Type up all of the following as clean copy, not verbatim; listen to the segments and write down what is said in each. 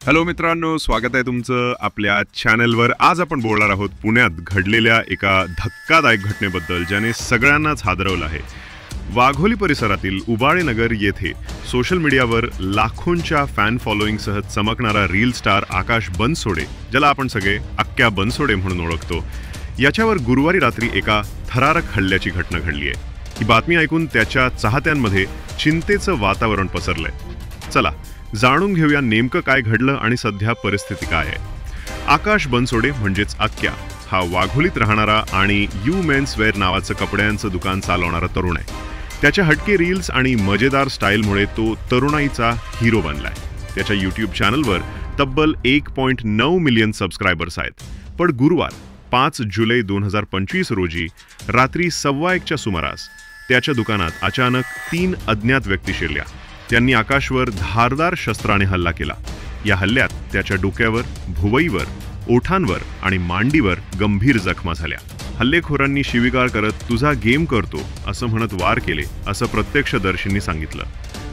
Hello मित्रांनो, स्वागत आहे तुमचं आपल्या चॅनलवर। आज आपण बोलणार आहोत पुण्यात घडलेल्या एका धक्कादायक घटनेबद्दल, ज्याने सगळ्यांनाच हादरवलं आहे। वाघोली परिसरातील उबाळे नगर येथे सोशल मीडियावर लाखोंच्या फॅन फॉलोईंगसह चमकणारा रील स्टार आकाश बनसोडे, ज्याला आपण सगळे अक्क्या बनसोडे म्हणून ओळखतो, याच्यावर गुरुवारी रात्री एका थरारक हल्ल्याची घटना घडली आहे। ही बातमी ऐकून त्याच्या चाहत्यांमध्ये चिंतेचं वातावरण पसरलंय। चला जाणून घेऊया नेमकं काय घडलं आणि सध्या परिस्थिती काय आहे। आकाश बनसोडे म्हणजेच अक्क्या हा वाघोलीत राहणारा आणि यू मेन्स वेअर नावाचं कपड्यांचं दुकान चालवणारा तरुण आहे। त्याच्या हटके रील्स आणि मजेदार स्टाईलमुळे तो तरुणाईचा हिरो बनलाय। त्याच्या यूट्यूब चॅनलवर तब्बल 1.9 मिलियन सबस्क्रायबर्स आहेत। पण गुरुवार 5 जुलै 2025 रोजी रात्री 1:15च्या सुमारास त्याच्या दुकानात अचानक 3 अज्ञात व्यक्ती शिरल्या। त्यांनी आकाशवर धारदार शस्त्राने हल्ला केला। या हल्ल्यात त्याच्या डोक्यावर, भुवईवर, ओठांवर आणि मांडीवर गंभीर जखमा झाल्या। हल्लेखोरांनी शिवीगाळ करत "तुझा गेम करतो" असं म्हणत वार केले, असं प्रत्यक्षदर्शींनी सांगितलं।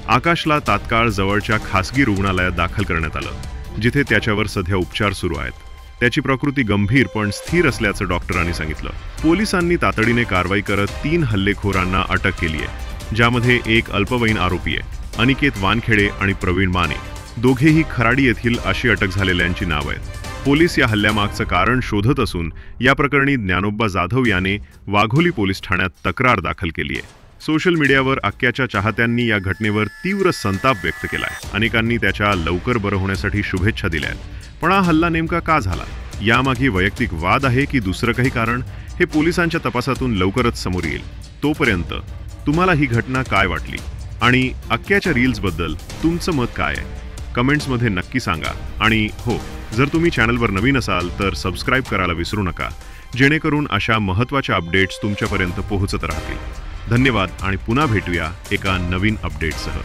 आकाशला तात्काळ जवळच्या खासगी रुग्णालयात दाखल करण्यात आलं, जिथे त्याच्यावर सध्या उपचार सुरू आहेत। त्याची प्रकृती गंभीर पण स्थिर असल्याचं डॉक्टरांनी सांगितलं। पोलिसांनी तातडीने कारवाई करत 3 हल्लेखोरांना अटक केली आहे, ज्यामध्ये एक अल्पवयीन आरोपी आहे, अनिकेत वानखेडे आणि प्रवीण माने। दोघेही खराडी येथील अशी अटक झालेल्यांची नाव आहेत। पोलीस या हल्ल्यामागचं कारण शोधत असून या प्रकरणी ज्ञानोबा जाधव याने वाघोली पोलीस ठाण्यात तक्रार दाखल केली आहे। सोशल मीडियावर अक्क्याच्या चाहत्यांनी या घटनेवर तीव्र संताप व्यक्त केलाय। अनेकांनी त्याच्या लवकर बरं होण्यासाठी शुभेच्छा दिल्या आहेत। पण हा हल्ला नेमका का झाला? यामागे वैयक्तिक वाद आहे की दुसरं काही कारण? हे पोलिसांच्या तपासातून लवकरच समोर येईल। तोपर्यंत तुम्हाला ही घटना काय वाटली आणि अक्क्याच्या रील्सबद्दल तुमचं मत काय आहे? कमेंट्समध्ये नक्की सांगा। आणि हो, जर तुम्ही चॅनलवर नवीन असाल तर सबस्क्राईब करायला विसरू नका, जेणेकरून अशा महत्त्वाच्या अपडेट्स तुमच्यापर्यंत पोहोचत राहतील। धन्यवाद आणि पुन्हा भेटूया एका नवीन अपडेटसह।